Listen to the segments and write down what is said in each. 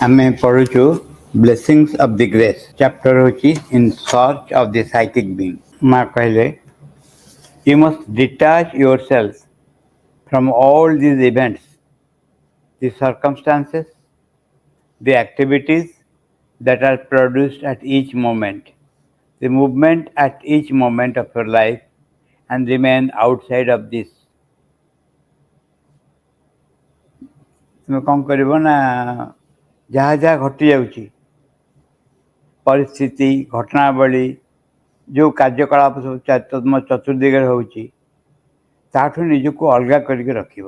ଆମେ ପଢୁଛୁ blessings of the grace chapter ହେଉଛି in search of the psychic being. ମା କହିଲେ you must detach yourself from all these events, the circumstances, the activities that are produced at each moment, the movement at each moment of your life, and remain outside of this. ତୁମେ କ'ଣ କରିବ ନା ଯାହା ଯାହା ଘଟି ଯାଉଛି ପରିସ୍ଥିତି ଘଟଣାବଳୀ ଯେଉଁ କାର୍ଯ୍ୟକଳାପ ସବୁ ତୁମ ଚତୁର୍ଦିଗରେ ହେଉଛି ତାଠୁ ନିଜକୁ ଅଲଗା କରିକି ରଖିବ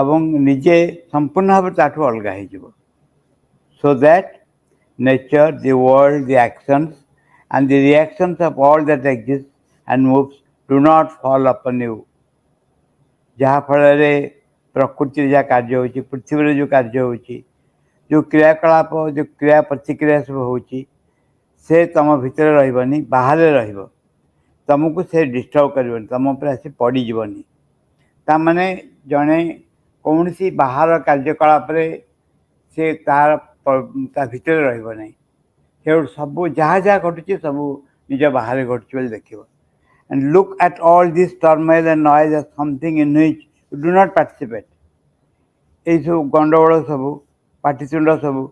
ଏବଂ ନିଜେ ସମ୍ପୂର୍ଣ୍ଣ ଭାବେ ତାଠୁ ଅଲଗା ହେଇଯିବ। So that nature, the world, the actions and the reactions of all that exists and moves do not fall upon you. ଯାହା ଫଳରେ ପ୍ରକୃତିରେ ଯାହା କାର୍ଯ୍ୟ ହେଉଛି, ପୃଥିବୀରେ ଯେଉଁ କାର୍ଯ୍ୟ ହେଉଛି, ଯେଉଁ କ୍ରିୟାକଳାପ, ଯେଉଁ କ୍ରିୟା ପ୍ରତିକ୍ରିୟା ସବୁ ହେଉଛି, ସେ ତୁମ ଭିତରେ ରହିବନି, ବାହାରେ ରହିବ। ତୁମକୁ ସେ ଡିଷ୍ଟର୍ବ କରିବନି, ତୁମ ଉପରେ ଆସି ପଡ଼ିଯିବନି। ତାମାନେ ଜଣେ କୌଣସି ବାହାର କାର୍ଯ୍ୟକଳାପରେ ସେ ତା ଭିତରେ ରହିବ ନାହିଁ। ସେ ସବୁ ଯାହା ଯାହା ଘଟୁଛି ସବୁ ନିଜ ବାହାରେ ଘଟୁଛି ବୋଲି ଦେଖିବ। And look at all this turmoil and noise as something in which you do not participate. ଏଇ ସବୁ ଗଣ୍ଡଗୋଳ ସବୁ ପାଟିତୁଣ୍ଡ ସବୁ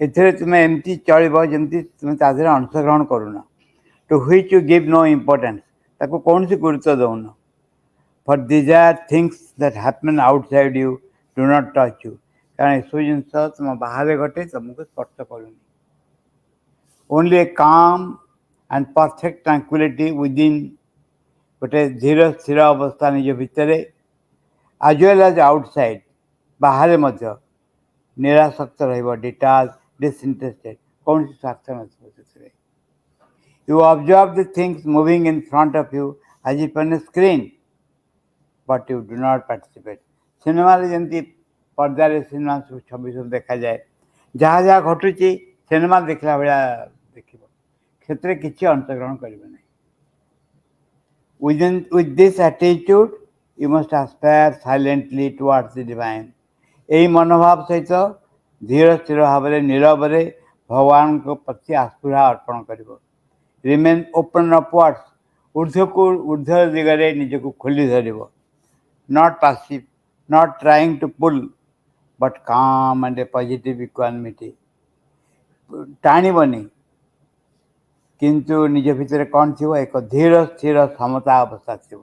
ଏଥିରେ ତୁମେ ଏମିତି ଚଳିବ ଯେମିତି ତୁମେ ତା ଦେହରେ ଅଂଶଗ୍ରହଣ କରୁନ। To which you give no importance. ତାକୁ କୌଣସି ଗୁରୁତ୍ୱ ଦେଉନ। For these are things that happen outside you, do not touch you. କାରଣ ଏସବୁ ଜିନିଷ ତୁମ ବାହାରେ ଘଟେ, ତୁମକୁ ସ୍ପର୍ଶ କରୁନି। Only a calm and perfect tranquility within, ଗୋଟେ ଧୀର ସ୍ଥିର ଅବସ୍ଥା ନିଜ ଭିତରେ, as well as outside, ବାହାରେ ମଧ୍ୟ ନିରାସକ୍ତ ରହିବ, ଡିଟାଚ୍, disinterested, କୌଣସି ସ୍ୱାର୍ଥ ନଥିବ ସେଥିରେ। You observe the things moving in front of you as if on a screen, but you do not participate. ସିନେମାରେ ଯେମିତି ପର୍ଦ୍ଦାରେ ସିନେମା ସବୁ ଛବି ସବୁ ଦେଖାଯାଏ, ଯାହା ଯାହା ଘଟୁଛି ସିନେମା ଦେଖିଲା ଭଳିଆ ଦେଖିବ, ସେଥିରେ କିଛି ଅଂଶଗ୍ରହଣ କରିବ ନାହିଁ। With this attitude, you must aspire silently towards the divine. ଏହି ମନୋଭାବ ସହିତ ଧୀର ସ୍ଥିର ଭାବରେ ନୀରବରେ ଭଗବାନଙ୍କ ପ୍ରତି ଆସ୍ଫୁରା ଅର୍ପଣ କରିବ। Remain open upwards, ଉର୍ଦ୍ଧ୍ୱ ଦିଗରେ ନିଜକୁ ଖୋଲି ଧରିବ। Not passive, not trying to pull, but calm and a positive equanimity. ଟାଣିବନି, କିନ୍ତୁ ନିଜ ଭିତରେ କ'ଣ ଥିବ? ଏକ ଧୀର ସ୍ଥିର ସମତା ଅବସ୍ଥା ଥିବ।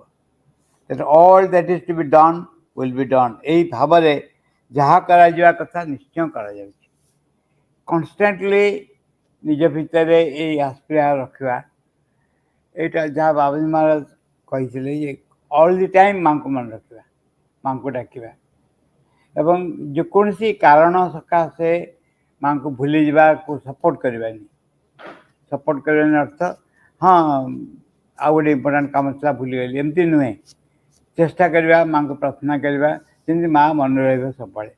That all that is to be done will be done. ଏହି ଭାବରେ ଯାହା କରାଯିବା କଥା ନିଶ୍ଚୟ କରାଯାଉଛି। କନଷ୍ଟାଣ୍ଟଲି ନିଜ ଭିତରେ ଏଇ ଆସ୍ପିରା ରଖିବା, ଏଇଟା ଯାହା ବାବାଜୀ ମହାରାଜ କହିଥିଲେ ଯେ ଅଲ୍ ଦି ଟାଇମ୍ ମାଙ୍କୁ ମନେ ରଖିବା, ମାଙ୍କୁ ଡାକିବା ଏବଂ ଯେକୌଣସି କାରଣ ସକାଶେ ମାଙ୍କୁ ଭୁଲିଯିବାକୁ ସପୋର୍ଟ କରିବାନି। ସପୋର୍ଟ କରିବାନି ଅର୍ଥ ହଁ ଆଉ ଗୋଟେ ଇମ୍ପୋର୍ଟାଣ୍ଟ କାମ ଥିଲା ଭୁଲିଗଲି, ଏମିତି ନୁହେଁ। ଚେଷ୍ଟା କରିବା ମାଙ୍କୁ ପ୍ରାର୍ଥନା କରିବା ଯେମିତି ମା ମନେ ରହିବ ସବୁବେଳେ।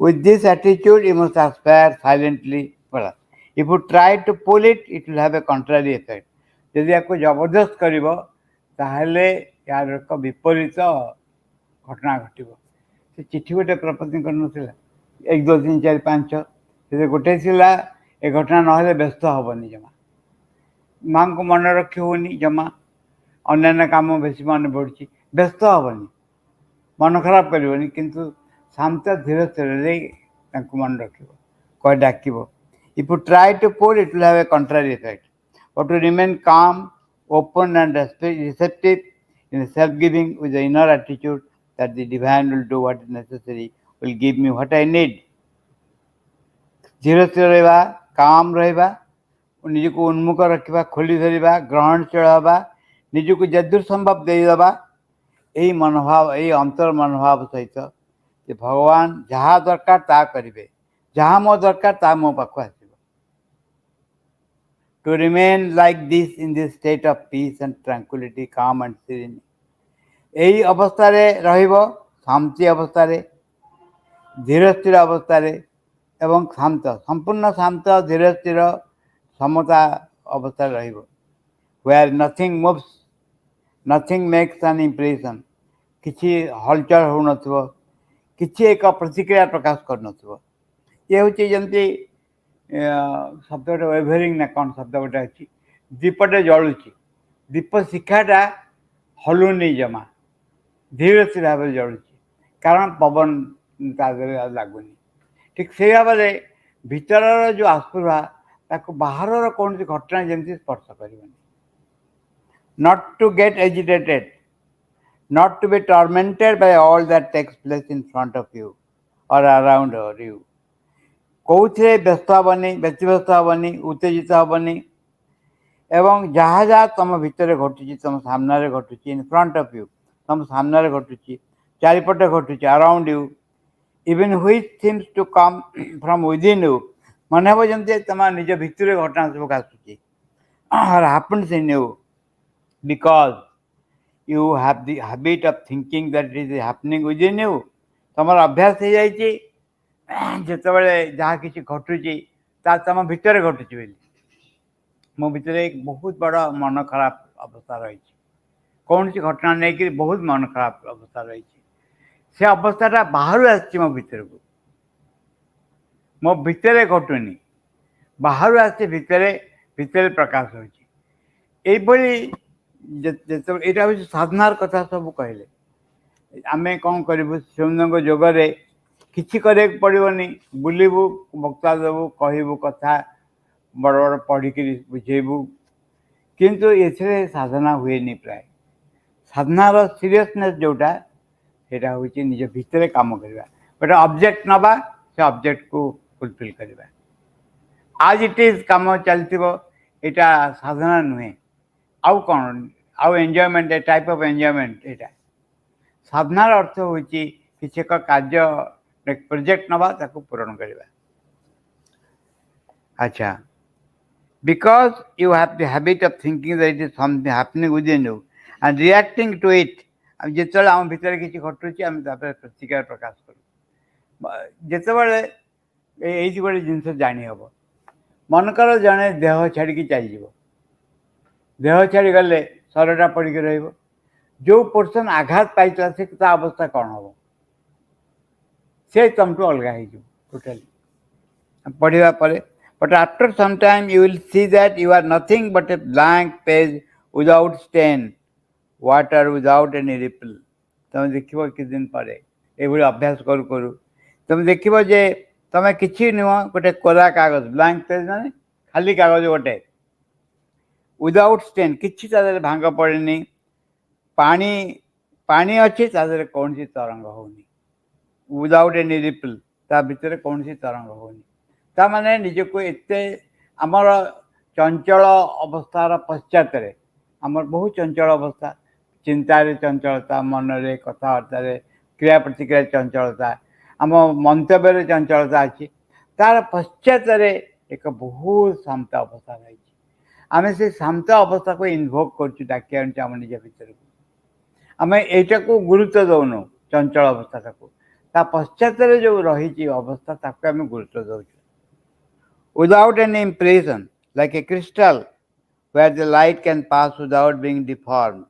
With this attitude, you must aspire silently. If you try to pull it, it will have a contrary effect. ଯଦି ୟାକୁ ଜବରଦସ୍ତ କରିବ ତାହେଲେ ଏହାର ଏକ ବିପରୀତ ଘଟଣା ଘଟିବ। ସେ ଚିଠି ଗୋଟେ ପ୍ରପତି କରିନଥିଲା 1 2 3 4 5 6, ସେଥିରେ ଗୋଟେ ଥିଲା ଏ ଘଟଣା ନହେଲେ ବ୍ୟସ୍ତ ହେବନି ଜମା, ମାଙ୍କୁ ମନେ ରଖି ହେଉନି ଜମା, ଅନ୍ୟାନ୍ୟ କାମ ବେଶୀ ମନେ ପଡ଼ୁଛି, ବ୍ୟସ୍ତ ହେବନି, ମନ ଖରାପ କରିବନି, କିନ୍ତୁ ଶାନ୍ତ ଧୀର ସ୍ଥିରରେ ତାଙ୍କୁ ମନେ ରଖିବ, କହି ଡାକିବ। If you try to pull, it will have a contrary effect. But to remain calm, open and receptive in self-giving with the inner attitude that the divine will do what is necessary, will give me what I need. ଧୀର ସ୍ଥିର ରହିବା, କାମ୍ ରହିବା, ନିଜକୁ ଉନ୍ମୁଖ ରଖିବା, ଖୋଲି ଧରିବା, ଗ୍ରହଣଶୀଳ ହେବା, ନିଜକୁ ଯଦୁର ସମ୍ଭବ ଦେଇଦେବା, ଏହି ମନୋଭାବ, ଏହି ଅନ୍ତର ମନୋଭାବ ସହିତ ଯେ ଭଗବାନ ଯାହା ଦରକାର ତାହା କରିବେ, ଯାହା ମୋ ଦରକାର ତାହା ମୋ ପାଖକୁ ଆସିବ। To remain like this in this state of peace and tranquility, calm and serenity. ଏହି ଅବସ୍ଥାରେ ରହିବ, ଶାନ୍ତି ଅବସ୍ଥାରେ, ଧୀର ସ୍ଥିର ଅବସ୍ଥାରେ ଏବଂ ଶାନ୍ତ, ସମ୍ପୂର୍ଣ୍ଣ ଶାନ୍ତ ଧୀର ସ୍ଥିର ସମତା ଅବସ୍ଥାରେ ରହିବ। Where nothing moves, nothing makes an impression. କିଛି ହଲଚଲ ହେଉନଥିବ, କିଛି ଏକ ପ୍ରତିକ୍ରିୟା ପ୍ରକାଶ କରୁନଥିବ। ଇଏ ହେଉଛି ଯେମିତି ଶବ୍ଦ ଗୋଟେ ୱେଭରିଂ ନା କ'ଣ ଶବ୍ଦ ଗୋଟେ ଅଛି, ଦୀପଟେ ଜଳୁଛି, ଦୀପ ଶିଖାଟା ହଲୁନି ଜମା, ଧୀରେ ଧୀରେ ଭାବରେ ଜଳୁଛି, କାରଣ ପବନ ତା ଦେହରେ ଆଉ ଲାଗୁନି। ଠିକ୍ ସେଇ ଭାବରେ ଭିତରର ଯେଉଁ ଆସ୍ପୃହା ତାକୁ ବାହାରର କୌଣସି ଘଟଣା ଯେମିତି ସ୍ପର୍ଶ କରିବନି। Not to get agitated, not to be tormented by all that takes place in front of you or around you. କୋଉଥିରେ ବ୍ୟସ୍ତ ହେବନି, ବ୍ୟତିବ୍ୟସ୍ତ ହେବନି, ଉତ୍ତେଜିତ ହେବନି, ଏବଂ ଯାହା ଯାହା ତୁମ ଭିତରେ ଘଟୁଛି, ତୁମ ସାମ୍ନାରେ ଘଟୁଛି, ଇନ୍ ଫ୍ରଣ୍ଟ ଅଫ୍ ୟୁ, ତୁମ ସାମ୍ନାରେ ଘଟୁଛି, ଚାରିପଟେ ଘଟୁଛି, around you, even which seems to come from within you, ମନେ ହେବ ଯେମିତି ତୁମ ନିଜ ଭିତରେ ଘଟଣା ସବୁ ଆସୁଛି, happens in you, because you have the habit of thinking that it is happening within you. ତମର ଅଭ୍ୟାସ ହେଇଯାଇଛି ଯେତେବେଳେ ଯାହା କିଛି ଘଟୁଛି ତା ତମ ଭିତରେ ଘଟୁଛି ବୋଲି। ମୋ ଭିତରେ ବହୁତ ବଡ଼ ମନ ଖରାପ ଅବସ୍ଥା ରହିଛି, କୌଣସି ଘଟଣା ନେଇକରି ବହୁତ ମନ ଖରାପ ଅବସ୍ଥା ରହିଛି, ସେ ଅବସ୍ଥାଟା ବାହାରୁ ଆସିଛି ମୋ ଭିତରକୁ, ମୋ ଭିତରେ ଘଟୁନି, ବାହାରୁ ଆସିଛି, ଭିତରେ ଭିତରେ ପ୍ରକାଶ ହେଉଛି। ଏଇଭଳି ଯେତେବେଳେ ଏଇଟା ହେଉଛି ସାଧନାର କଥା ସବୁ କହିଲେ, ଆମେ କ'ଣ କରିବୁ ଶିବଙ୍କ ଯୋଗରେ କିଛି କରିବାକୁ ପଡ଼ିବନି, ବୁଲିବୁ, ବକ୍ତା ଦେବୁ, କହିବୁ କଥା, ବଡ଼ ବଡ଼ ପଢ଼ିକିରି ବୁଝେଇବୁ, କିନ୍ତୁ ଏଥିରେ ସାଧନା ହୁଏନି ପ୍ରାୟ। ସାଧନାର ସିରିୟସନେସ୍ ଯେଉଁଟା ସେଇଟା ହେଉଛି ନିଜ ଭିତରେ କାମ କରିବା, ଗୋଟେ ଅବଜେକ୍ଟ ନେବା, ସେ ଅବଜେକ୍ଟକୁ ଫୁଲଫିଲ୍ କରିବା। ଆଜ୍ ଇଟ୍ ଇଜ୍ କାମ ଚାଲିଥିବ, ଏଇଟା ସାଧନା ନୁହେଁ। ଆଉ କ'ଣ, ଆଉ enjoyment, A type of enjoyment ଏଇଟା। ସାଧନାର ଅର୍ଥ ହେଉଛି କିଛି ଏକ କାର୍ଯ୍ୟ ପ୍ରୋଜେକ୍ଟ ନେବା, ତାକୁ ପୂରଣ କରିବା। ଆଚ୍ଛା, because you have the habit of thinking that it is something happening within you and reacting to it, ଯେତେବେଳେ ଆମ ଭିତରେ କିଛି ଘଟୁଛି ଆମେ ତାପରେ ପ୍ରତିକ୍ରିୟା ପ୍ରକାଶ କରୁ। ଯେତେବେଳେ ଏଇଠି ଗୋଟେ ଜିନିଷ ଜାଣି ହେବ, ମନେକର ଜଣେ ଦେହ ଛାଡ଼ିକି ଚାଲିଯିବ, ଦେହ ଛାଡ଼ିଗଲେ ଶରୀରଟା ପଡ଼ିକି ରହିବ, ଯେଉଁ ପର୍ସନ୍ ଆଘାତ ପାଇଥିଲା ସେ ତା ଅବସ୍ଥା କ'ଣ ହେବ, ସେ ତୁମଠୁ ଅଲଗା ହେଇଯିବ ଟୋଟାଲି ପଢ଼ିବା ପରେ। But after some time you will see that you are nothing but a blank page without stain, water without any ripple. ତୁମେ ଦେଖିବ କିଛି ଦିନ ପରେ ଏଇଭଳି ଅଭ୍ୟାସ କରୁ କରୁ ତୁମେ ଦେଖିବ ଯେ ତୁମେ କିଛି ନୁହଁ, ଗୋଟେ କୋରା କାଗଜ, ବ୍ଲାଙ୍କ ପେଜ୍ ମାନେ ଖାଲି କାଗଜ ଗୋଟେ, ୱିଦାଉଟ୍ ଷ୍ଟେନ୍, କିଛି ତା ଦେହରେ ଭାଙ୍ଗ ପଡ଼େନି, ପାଣି ପାଣି ଅଛି, ତା ଦେହରେ କୌଣସି ତରଙ୍ଗ ହେଉନି, ୱିଦାଉଟ୍ ଏନି ରିପଲ୍, ତା ଭିତରେ କୌଣସି ତରଙ୍ଗ ହେଉନି। ତାମାନେ ନିଜକୁ ଏତେ ଆମର ଚଞ୍ଚଳ ଅବସ୍ଥାର ପଶ୍ଚାତରେ, ଆମର ବହୁତ ଚଞ୍ଚଳ ଅବସ୍ଥା, ଚିନ୍ତାରେ ଚଞ୍ଚଳତା, ମନରେ, କଥାବାର୍ତ୍ତାରେ, କ୍ରିୟା ପ୍ରତିକ୍ରିୟାରେ ଚଞ୍ଚଳତା, ଆମ ମନ୍ତବ୍ୟରେ ଚଞ୍ଚଳତା ଅଛି, ତାର ପଶ୍ଚାତରେ ଏକ ବହୁତ ଶାନ୍ତ ଅବସ୍ଥା ରହିଛି। ଆମେ ସେ ଶାନ୍ତ ଅବସ୍ଥାକୁ ଇନଭୋକ୍ କରୁଛୁ, ଡାକି ଆଣୁଛୁ ଆମ ନିଜ ଭିତରକୁ। ଆମେ ଏଇଟାକୁ ଗୁରୁତ୍ୱ ଦେଉନୁ, ଚଞ୍ଚଳ ଅବସ୍ଥାଟାକୁ, ତା ପଶ୍ଚାତରେ ଯେଉଁ ରହିଛି ଅବସ୍ଥା ତାକୁ ଆମେ ଗୁରୁତ୍ୱ ଦେଉଛୁ। Without any impression, like a crystal where the light can pass without being deformed,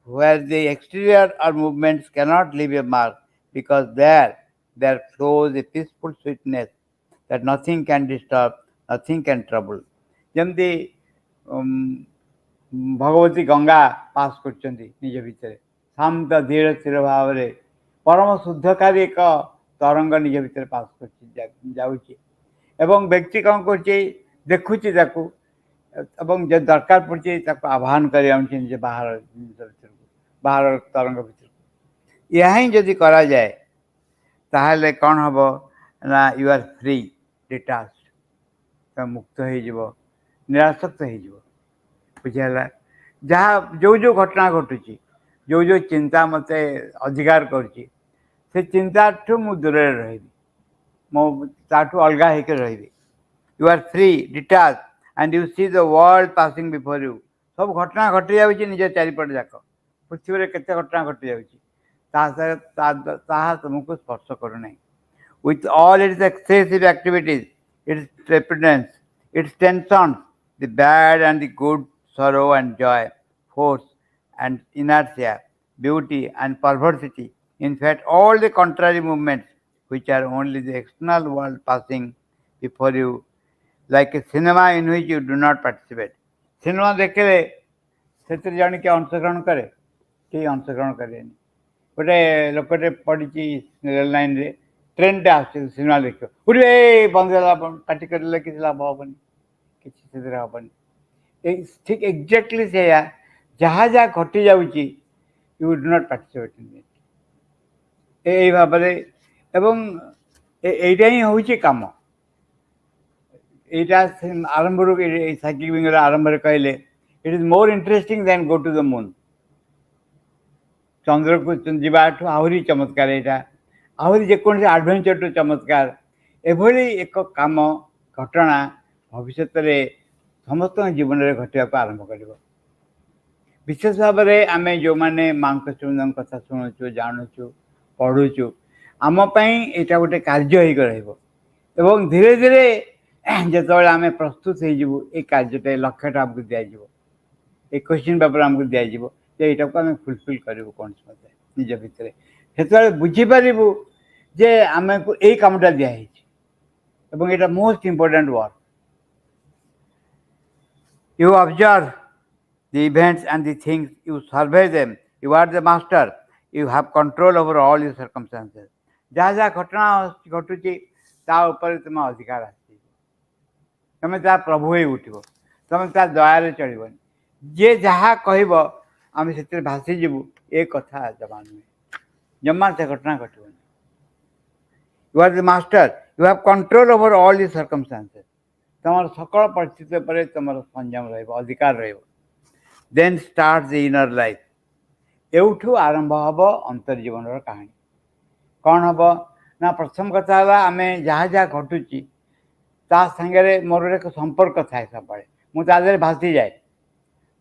where the exterior or movements cannot leave a mark, because there flows a peaceful sweetness that nothing can disturb, nothing can trouble. ଯେମିତି Bhagabati Ganga pass କରୁଛନ୍ତି ନିଜ ଭିତରେ, ଶାନ୍ତ ଧୀର ସ୍ଥିର ଭାବରେ ପରମ ଶୁଦ୍ଧକାରୀ ଏକ ତରଙ୍ଗ ନିଜ ଭିତରେ ପାସ୍ କରୁଛି, ଯାଉଛି, ଏବଂ ବ୍ୟକ୍ତି କ'ଣ କରୁଛି, ଦେଖୁଛି ତାକୁ, ଏବଂ ଯଦି ଦରକାର ପଡ଼ୁଛି ତାକୁ ଆହ୍ୱାନ କରି ଆଣୁଛି ନିଜ ବାହାର ଜିନିଷ ଭିତରକୁ, ବାହାର ତରଙ୍ଗ ଭିତରକୁ। ଏହା ହିଁ ଯଦି କରାଯାଏ ତାହେଲେ କ'ଣ ହେବ ନା, ୟୁ ଆର୍ ଫ୍ରି, ଡିଟାଚ୍ଡ, ତୁମେ ମୁକ୍ତ ହେଇଯିବ, ନିରାସକ୍ତ ହେଇଯିବ। ବୁଝିହେଲା? ଯାହା ଯେଉଁ ଯେଉଁ ଘଟଣା ଘଟୁଛି, ଯେଉଁ ଯେଉଁ ଚିନ୍ତା ମୋତେ ଅଧିକାର କରୁଛି, ସେ ଚିନ୍ତାଠୁ ମୁଁ ଦୂରରେ ରହିବି, ମୁଁ ତାଠୁ ଅଲଗା ହେଇକି ରହିବି। You are free, detach, and you see the world passing before you. ସବୁ ଘଟଣା ଘଟି ଯାଉଛି ନିଜ ଚାରିପଟ ଯାକ, ପୃଥିବୀରେ କେତେ ଘଟଣା ଘଟି ଯାଉଛି, ତାହା ତୁମକୁ ସ୍ପର୍ଶ କରୁନାହିଁ। With all its excessive activities, its trepidance, its tensions, the bad and the good, sorrow and joy, force and inertia, beauty and perversity, in fact, all the contrary movements which are only the external world passing before you, like a cinema in which you do not participate. Cinema ଦେଖିଲେ ସେଥିରେ ଜଣେ କିଏ ଅଂଶଗ୍ରହଣ କରେ? କେହି ଅଂଶଗ୍ରହଣ କରେନି। ଗୋଟେ ଲୋକଟେ ପଡ଼ିଛି ରେଳ ଲାଇନ୍ରେ, ଟ୍ରେନ୍ଟେ ଆସୁଛି ସିନେମା ଦେଖିବ, ଉଠିବେ ବନ୍ଦ ହେଲା, ପାଟି କରିଲେ କିଛି ଲାଭ ହେବନି, କିଛି ସେଥିରେ ହେବନି। ଠିକ୍ ଏକ୍ଜାକ୍ଟଲି ସେଇଆ, ଯାହା ଯାହା ଘଟି ଯାଉଛି you do not participate in it. ଏଇ ଭାବରେ, ଏବଂ এইটা ହିଁ ହେଉଛି କାମ। এইটা ଆରମ୍ଭରୁ ସାଇକ୍ଲିଂର ଆରମ୍ଭରେ କହିଲେ, it is more interesting than go to the moon. ଚନ୍ଦ୍ରକୁ ଯିବାଠୁ ଆହୁରି ଚମତ୍କାର ଏଇଟା, ଆହୁରି ଯେକୌଣସି ଆଡ଼ଭେଞ୍ଚରଠୁ ଚମତ୍କାର। ଏଭଳି ଏକ କାମ, ଘଟଣା ଭବିଷ୍ୟତରେ ସମସ୍ତଙ୍କ ଜୀବନରେ ଘଟିବାକୁ ଆରମ୍ଭ କରିବ। ବିଶେଷ ଭାବରେ ଆମେ ଯେଉଁମାନେ ମାଙ୍କ ଚୁନ୍ଦଙ୍କ କଥା ଶୁଣୁଛୁ, ଜାଣୁଛୁ, ପଢ଼ୁଛୁ, ଆମ ପାଇଁ ଏଇଟା ଗୋଟେ କାର୍ଯ୍ୟ ହେଇକି ରହିବ। ଏବଂ ଧୀରେ ଧୀରେ ଯେତେବେଳେ ଆମେ ପ୍ରସ୍ତୁତ ହେଇଯିବୁ, ଏଇ କାର୍ଯ୍ୟଟା, ଲକ୍ଷ୍ୟଟା ଆମକୁ ଦିଆଯିବ, ଏ କ୍ୱେଶ୍ଚିନ୍ ପେପର୍ ଆମକୁ ଦିଆଯିବ ଯେ ଏଇଟାକୁ ଆମେ ଫୁଲଫିଲ୍ କରିବୁ କୌଣସି ମତେ ନିଜ ଭିତରେ। ସେତେବେଳେ ବୁଝିପାରିବୁ ଯେ ଆମକୁ ଏଇ କାମଟା ଦିଆହେଇଛି ଏବଂ ଏଇଟା most important work. You observe the events and the things, you survey them, you are the master, you have control over all your circumstances. ଯାହା ଯାହା ଘଟଣା ଘଟୁଛି ତା ଉପରେ ତୁମ ଅଧିକାର ଆସିଛି, ତୁମେ ତା ପ୍ରଭୁ ହେଇ ଉଠିବ, ତୁମେ ତା ଦୟାରେ ଚଳିବନି। ଯିଏ ଯାହା କହିବ ଆମେ ସେଥିରେ ଭାସିଯିବୁ, ଏ କଥା ଜମା ନୁହେଁ, ଜମା ସେ ଘଟଣା ଘଟିବନି। You are the master, you have control over all the circumstances. ତୁମର ସକଳ ପରିସ୍ଥିତି ଉପରେ ତୁମର ସଂଯମ ରହିବ, ଅଧିକାର ରହିବ। Then start the inner life. ଏଉଠୁ ଆରମ୍ଭ ହେବ ଅନ୍ତର୍ଜୀବନର କାହାଣୀ। କ'ଣ ହେବ ନା, ପ୍ରଥମ କଥା ହେଲା, ଆମେ ଯାହା ଯାହା ଘଟୁଛି ତା ସାଙ୍ଗରେ ମୋର ଏକ ସମ୍ପର୍କ ଥାଏ ସବୁବେଳେ, ମୁଁ ତା ଦେହରେ ଭାସିଯାଏ।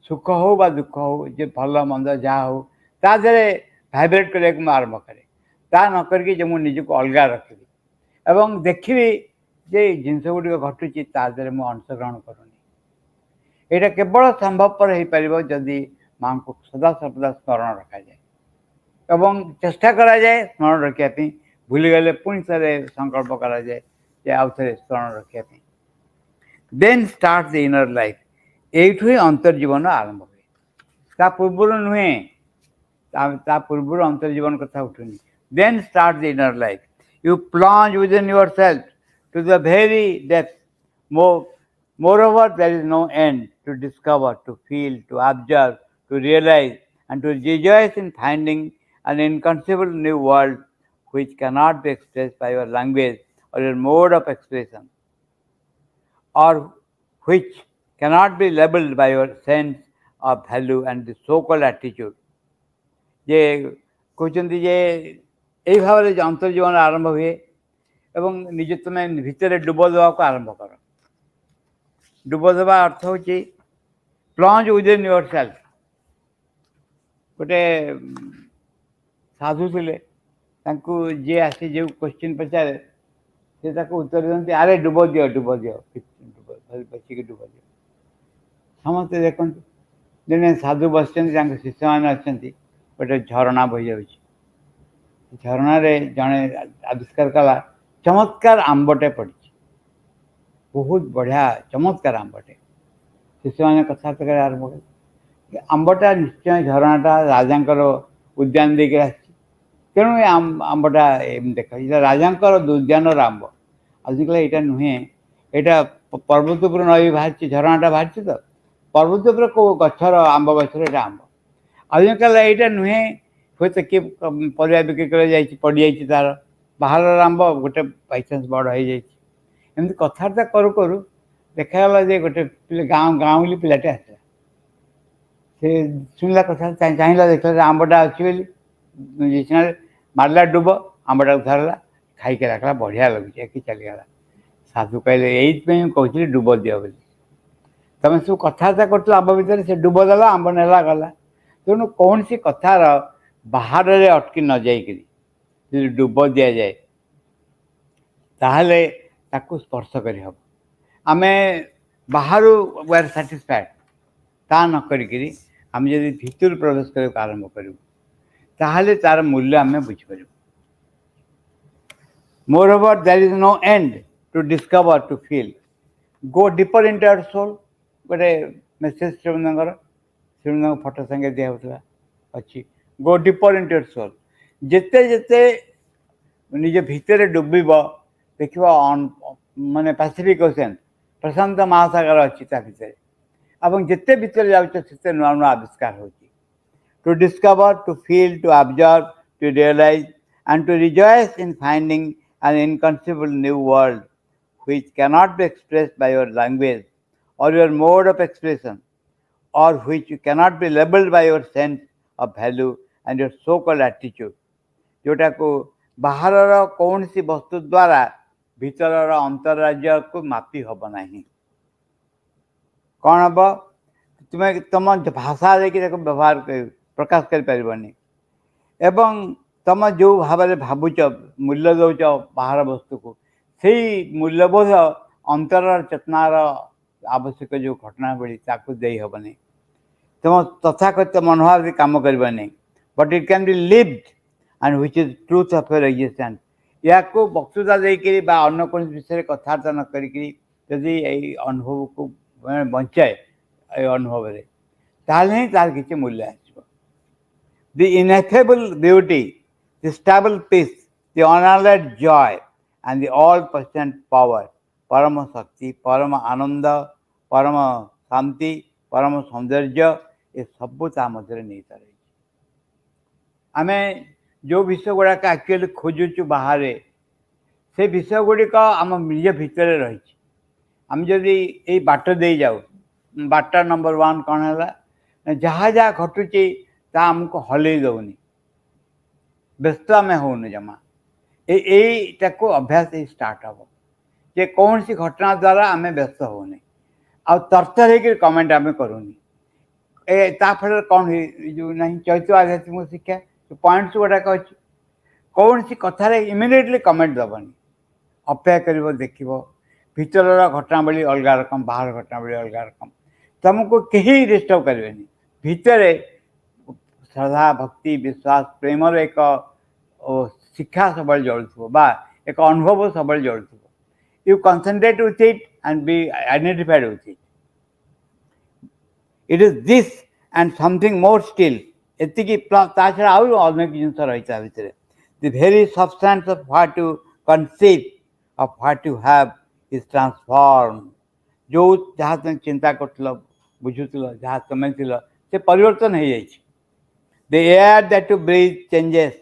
ସୁଖ ହେଉ ବା ଦୁଃଖ ହେଉ, ଯେ ଭଲ ମନ୍ଦ ଯାହା ହେଉ, ତା ଦେହରେ ଭାଇବ୍ରେଟ୍ କରିବାକୁ ମୁଁ ଆରମ୍ଭ କରେ। ତା ନ କରିକି ଯେ ମୁଁ ନିଜକୁ ଅଲଗା ରଖିବି ଏବଂ ଦେଖିବି ଯେ ଜିନିଷ ଗୁଡ଼ିକ ଘଟୁଛି ତା ଦେହରେ ମୁଁ ଅଂଶଗ୍ରହଣ କରୁନି। ଏଇଟା କେବଳ ସମ୍ଭବପର ହେଇପାରିବ ଯଦି ମାଙ୍କୁ ସଦାସର୍ବଦା ସ୍ମରଣ ରଖାଯାଏ ଏବଂ ଚେଷ୍ଟା କରାଯାଏ ସ୍ମରଣ ରଖିବା ପାଇଁ। ଭୁଲିଗଲେ ପୁଣି ଥରେ ସଂକଳ୍ପ କରାଯାଏ ଯେ ଆଉ ଥରେ ସ୍ମରଣ ରଖିବା ପାଇଁ। ଦେନ୍ ଷ୍ଟାର୍ଟ ଦି ଇନର ଲାଇଫ୍। ଏଇଠୁ ହିଁ ଅନ୍ତର୍ଜୀବନ ଆରମ୍ଭ ହୁଏ, ତା ପୂର୍ବରୁ ନୁହେଁ। ତା ପୂର୍ବରୁ ଅନ୍ତର୍ଜୀବନ କଥା ଉଠୁନି। Then start the inner life. You plunge within yourself to the very depth. Moreover, there is no end to discover, to feel, to observe, to realize, and to rejoice in finding an inconceivable new world which cannot be expressed by your language or your mode of expression, or which cannot be labeled by your sense of value and the so-called attitude. ଯେ କହୁଛନ୍ତି ଯେ ଏଇ ଭାବରେ ଅନ୍ତର୍ଜୀବନ ଆରମ୍ଭ ହୁଏ ଏବଂ ନିଜେ ତୁମେ ଭିତରେ ଡୁବ ଦେବାକୁ ଆରମ୍ଭ କର। ଡୁବ ଦେବା ଅର୍ଥ ହେଉଛି ପ୍ଲଞ୍ଜ ୱିଦିନ୍ ୟୁର ସେଲ୍ଫ। ଗୋଟେ ସାଧୁ ଥିଲେ, ତାଙ୍କୁ ଯିଏ ଆସି ଯେଉଁ କ୍ୱେଶ୍ଚିନ୍ ପଚାରେ ସେ ତାକୁ ଉତ୍ତର ଦିଅନ୍ତି, ଆରେ ଡୁବ ଦିଅ, ଡୁବ ଦିଅ, ବସିକି ଡୁବ ଦିଅ। ସମସ୍ତେ ଦେଖନ୍ତୁ, ଦିନେ ସାଧୁ ବସିଛନ୍ତି, ତାଙ୍କ ଶିଷ୍ୟମାନେ ଅଛନ୍ତି, ଗୋଟେ ଝରଣା ବହିଯାଉଛି। ଝରଣାରେ ଜଣେ ଆବିଷ୍କାର କଲା ଚମତ୍କାର ଆମ୍ବଟେ ପଡ଼ିଛି, ବହୁତ ବଢ଼ିଆ ଚମତ୍କାର ଆମ୍ବଟେ। ଶିଶୁମାନେ କଥାବାର୍ତ୍ତା କରିବା ଆରମ୍ଭ କଲେ, ଆମ୍ବଟା ନିଶ୍ଚୟ ଝରଣାଟା ରାଜାଙ୍କର ଉଦ୍ୟାନ ଦେଇକି ଆସିଛି, ତେଣୁ ଏ ଆମ୍ବଟା ଏମିତି ଦେଖାଯାଉଛି, ରାଜାଙ୍କର ଉଦ୍ୟାନର ଆମ୍ବ। ଆଜିକାଲି ଏଇଟା ନୁହେଁ, ଏଇଟା ପର୍ବତ ଉପରୁ ନଈ ବାହାରିଛି, ଝରଣାଟା ବାହାରିଛି ତ ପର୍ବତ ଉପରେ କେଉଁ ଗଛର ଆମ୍ବ ଗଛର ଏଇଟା ଆମ୍ବ। ଆଜିକାଲି ଏଇଟା ନୁହେଁ, ହୁଏତ କିଏ ପରିବା ବିକ୍ରି କରିବାକୁ ଯାଇଛି, ପଡ଼ିଯାଇଛି, ତାର ବାହାରର ଆମ୍ବ ଗୋଟେ ବାଇଚାନ୍ସ ବଡ଼ ହେଇଯାଇଛି। ଏମିତି କଥାବାର୍ତ୍ତା କରୁ କରୁ ଦେଖାଗଲା ଯେ ଗୋଟେ ଗାଉଁଲି ପିଲାଟେ ଆସିଲା। ସେ ଶୁଣିଲା କଥା, ଚାହିଁଲା, ଦେଖିଲା ଆମ୍ବଟା ଅଛି ବୋଲି, ମାରିଲା ଡୁବ, ଆମ୍ବଟାକୁ ଧରିଲା, ଖାଇକି ରଖିଲା, ବଢ଼ିଆ ଲାଗୁଛି, ଏକି ଚାଲିଗଲା। ସାଧୁ କହିଲେ, ଏଇଥିପାଇଁ ମୁଁ କହୁଥିଲି ଡୁବ ଦିଅ ବୋଲି। ତମେ ସବୁ କଥାବାର୍ତ୍ତା କରୁଥିଲ ଆମ୍ବ ଭିତରେ, ସେ ଡୁବ ଦେଲା, ଆମ୍ବ ନେଲା, ଗଲା। ତେଣୁ କୌଣସି କଥାର ବାହାରରେ ଅଟକି ନ ଯାଇକିରି ଯଦି ଡୁବ ଦିଆଯାଏ ତାହେଲେ ତାକୁ ସ୍ପର୍ଶ କରିହେବ। ଆମେ ବାହାରୁ ୱି ଆର୍ ସାଟିସ୍ଫାଏଡ୍, ତା ନ କରିକିରି ଆମେ ଯଦି ଭିତରୁ ପ୍ରବେଶ କରିବାକୁ ଆରମ୍ଭ କରିବୁ ତାହେଲେ ତା'ର ମୂଲ୍ୟ ଆମେ ବୁଝିପାରିବୁ। Moreover, there is no end to discover, to feel. Go deeper into your soul. ଗୋଟେ ମେସେଜ ଶ୍ରୀମନ୍ଦିରଙ୍କ ଫଟୋ ସାଙ୍ଗେ ଦିଆହେଉଥିଲା ଅଛି। Go deeper into your soul. ଯେତେ ଯେତେ ନିଜ ଭିତରେ ଡୁବିବ ଦେଖିବ ମାନେ ପାସିଫିକ୍ ଓସେନ୍ ପ୍ରଶାନ୍ତ ମହାସାଗର ଅଛି ତା ଭିତରେ। ଏବଂ ଯେତେ ଭିତରେ ଯାଉଛ ସେତେ ନୂଆ ନୂଆ ଆବିଷ୍କାର ହେଉଛି। To discover, to feel, to observe, to realize, and to rejoice in finding an inconceivable new world which cannot be expressed by your language or your mode of expression, or which cannot be labeled by your sense of value and your so-called attitude. जोटाको बाहरर कौनसी वस्तु द्वारा भीतरर अंतरराज्य को मापी hub नहीं। कौन हम तुम्हें तुम भाषा देखिए व्यवहार प्रकाश कर पारबनी एवं तुम जो भाव में भावुच मूल्य दौच बाहर वस्तु को से मूल्यबोध अंतर चेतनार आवश्यक जो घटनावली ताकू दे हेनी। तुम तथाकथित मनोभाव से काम करनी but it can be lived and which is truth of your existence. या को वक्तृता देकर अन्य कौन विषय कथबार्ता न करी जदि अनुभव को बंचाए अनुभव में ताल ही तार किसी मूल्य आसो। The ineffable beauty, the stable peace, the unalloyed joy, and the all-present power, परम शक्ति, परम आनंद, परम शांति, परम सौंदर्य ये सब ता मध्य नहीं रही। आम जो विषय गुड़ाक एक्चुअली खोजुचु बाहर से विषय गुड़िक आम निज भितर रही। आम जदि ये बाट दे जाऊ बाट नंबर 1 कौन है जहाँ जहाँ घटुची ता आमको हल दौनी व्यस्त आम होनु जमा यहीटा को अभ्यास स्टार्ट हम जे कौन सी घटना द्वारा आम व्यस्त होने आ तरतर हो कमेंट आम करूनी फल कौन जो ना चैत्य आध्यात्मिक शिक्षा पॉइंट्स गुड़ाक अच्छी कौन सी कथार इमिडिएटली कमेंट दबनी अपेक्षा कर देख भीतर घटनावली अलग रकम बाहर घटनावली अलग रकम तुमको कहीं डिस्टर्ब करें भितर श्रद्धा भक्ति विश्वास प्रेम एक शिक्षा सब जलुव बा एक अनुभव सब जलुव you concentrate with it and be identified with it. It is this and something more still एति छड़ा आउ अनेक जिन रही भितर the very substance of what you conceive of what you have is transform. जो जहाँ तुम चिंता कर बुझुल जहाँ तुम थी से परिवर्तन हो जाए। The air that you breathe changes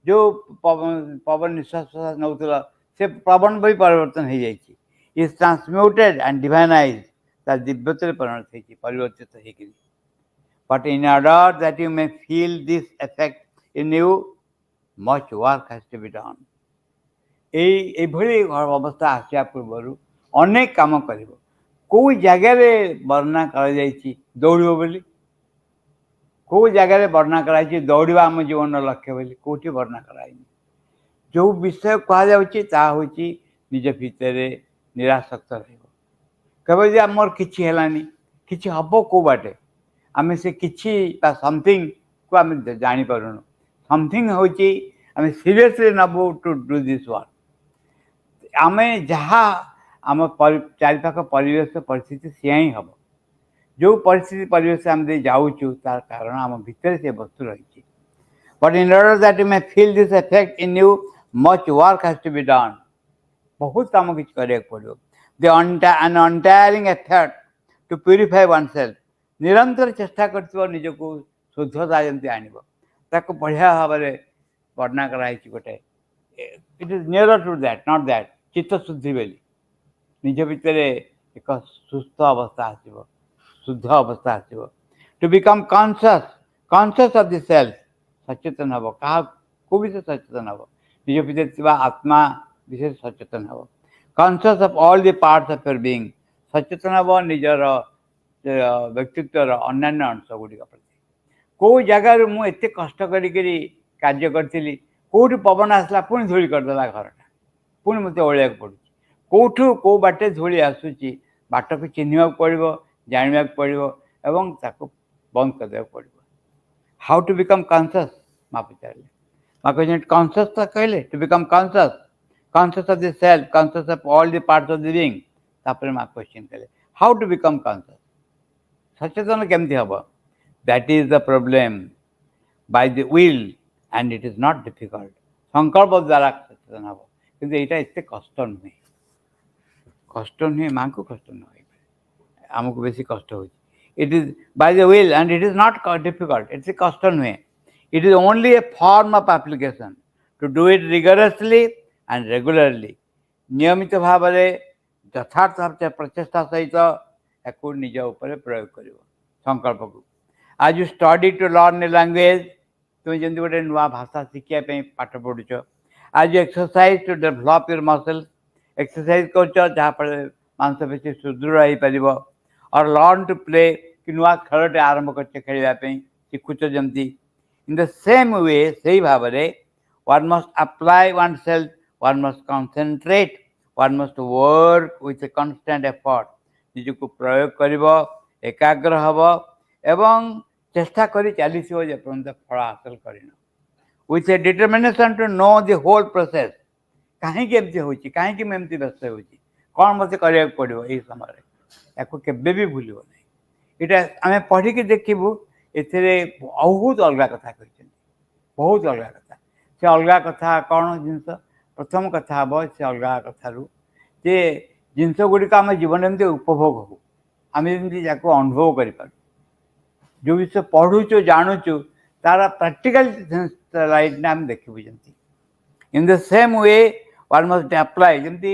जो पवन निश्वास नौल से पवन भी परिवर्तन हो जाए इज ट्रांसम्यूटेड एंड डिवाइनाइज तार दिव्यतर परिणत हो परिवर्तित हो। But in order that you may feel this effect in you much work has to be done. ये अवस्था आसा पूर्व अनेक काम कर कौ जगार वर्णना कर दौड़ बोली कौ जगार वर्णना कराई दौड़ा आम जीवन लक्ष्य बोली कौटी वर्णना कराई जो विषय कहूँ निज भितर निराशक्त रही मोर किसी है कि हम कौ बाटे आम से किसी समथिंग को आम जापारूँ समथिंग हूँ आम सीरियसली नबू टू डू दिस वर्क आम जहाँ आम चारिपाख परिवेश परिस्थिति सी ही हम जो परिस्थिति परिवेश आम जाऊँ तार कारण आम भितर से वस्तु रही। But in order that you may feel this effect in you much work has to be done. बहुत कम किसी करा पड़ो an untiring effort to purify oneself निरंतर चेष्टा कर निज को शुद्धता जमी आनब ताको बढ़िया भाव में वर्णना कराई गोटे it is near to that not that चित्त शुद्धि बोली निज भितर एक सुस्थ अवस्था आसो शुद्ध अवस्था आसो to become conscious conscious of the self सचेतन हम क्या को विषय सचेतन हम निज भितर आत्मा विषय सचेतन हम conscious of all the parts of your being सचेतन हम निजर व्यक्तित्वर अन्यान्य अंश गुड़िक प्रति कौ जगार मुझे कष्ट कार्य करी कौटी पवन आसला पुणी धूली करदेला घरटा पुणी मत ओलिया पड़ू कौठू कौ बाटे धूली आसूची बाट को चिन्हवा पड़ो जानवा पड़ो एवं ताको बंद करदे पड़ो। हाउ टू बिकम कॉन्शियस माँ पचारे माँ कह कॉन्शियस तो कहले to become conscious conscious of the self, conscious of all the parts of the being. ତାପରେ ମା କ୍ୱେଶ୍ଚିନ୍ କଲେ ହାଉ ଟୁ ବିକମ୍ କନସିୟସ୍, ସଚେତନ କେମିତି ହେବ? That is the problem, by the will and it is not difficult. ସଂକଳ୍ପ ଦ୍ୱାରା ସଚେତନ ହେବ, କିନ୍ତୁ ଏଇଟା ଏତେ କଷ୍ଟ ନୁହେଁ। କଷ୍ଟ ନୁହେଁ, ମାଙ୍କୁ କଷ୍ଟ ନୁହେଁ, ଆମକୁ ବେଶୀ କଷ୍ଟ ହେଉଛି। It is by the will and it is not difficult, ଏତେ କଷ୍ଟ ନୁହେଁ। It is only a form of application to do it rigorously and regularly. ନିୟମିତ ଭାବରେ ଯଥାର୍ଥ ପ୍ରଚେଷ୍ଟା ସହିତ ୟାକୁ ନିଜ ଉପରେ ପ୍ରୟୋଗ କରିବ ସଂକଳ୍ପକୁ। As you study to learn a language, ତୁମେ ଯେମିତି ଗୋଟେ ନୂଆ ଭାଷା ଶିଖିବା ପାଇଁ ପାଠ ପଢ଼ୁଛ। As you exercise to develop your muscles, exercise କରୁଛ ଯାହାଫଳରେ ମାଂସପେଶୀ ସୁଦୃଢ଼ ହେଇପାରିବ। ଅର୍ ଲର୍ନ ଟୁ ପ୍ଲେ, କି ନୂଆ ଖେଳଟେ ଆରମ୍ଭ କରୁଛ ଖେଳିବା ପାଇଁ ଶିଖୁଛ ଯେମିତି। ଇନ୍ ଦ ସେମ୍ ୱେ, ସେଇ ଭାବରେ one must apply oneself, one must concentrate, one must work with a constant effort। ନିଜକୁ ପ୍ରୟୋଗ କରିବ, ଏକାଗ୍ର ହେବ ଏବଂ ଚେଷ୍ଟା କରି ଚାଲିଥିବ ଯେପର୍ଯ୍ୟନ୍ତ ଫଳ ହାସଲ କରିନ। with a determination to know the whole process। କାହିଁକି ଏମିତି ହେଉଛି, କାହିଁକି ମୁଁ ଏମିତି ବ୍ୟସ୍ତ ହେଉଛି, କ'ଣ ମୋତେ କରିବାକୁ ପଡ଼ିବ ଏଇ ସମୟରେ, ୟାକୁ କେବେ ବି ଭୁଲିବ ନାହିଁ। ଏଇଟା ଆମେ ପଢ଼ିକି ଦେଖିବୁ, ଏଥିରେ ବହୁତ ଅଲଗା କଥା କହିଛନ୍ତି, ବହୁତ ଅଲଗା କଥା। ସେ ଅଲଗା କଥା କ'ଣ ଜିନିଷ? ପ୍ରଥମ କଥା ହେବ ସେ ଅଲଗା କଥାରୁ ଯେ ଜିନିଷ ଗୁଡ଼ିକ ଆମ ଜୀବନରେ ଏମିତି ଉପଭୋଗ ହଉ, ଆମେ ଯେମିତି ଯାକୁ ଅନୁଭବ କରିପାରୁ। ଯେଉଁ ବିଷୟ ପଢ଼ୁଛୁ ଜାଣୁଛୁ ତାର ପ୍ରାକ୍ଟିକାଲ ଲାଇଫ୍ରେ ଆମେ ଦେଖିବୁ ଯେମିତି। In the same we one must apply, ଯେମିତି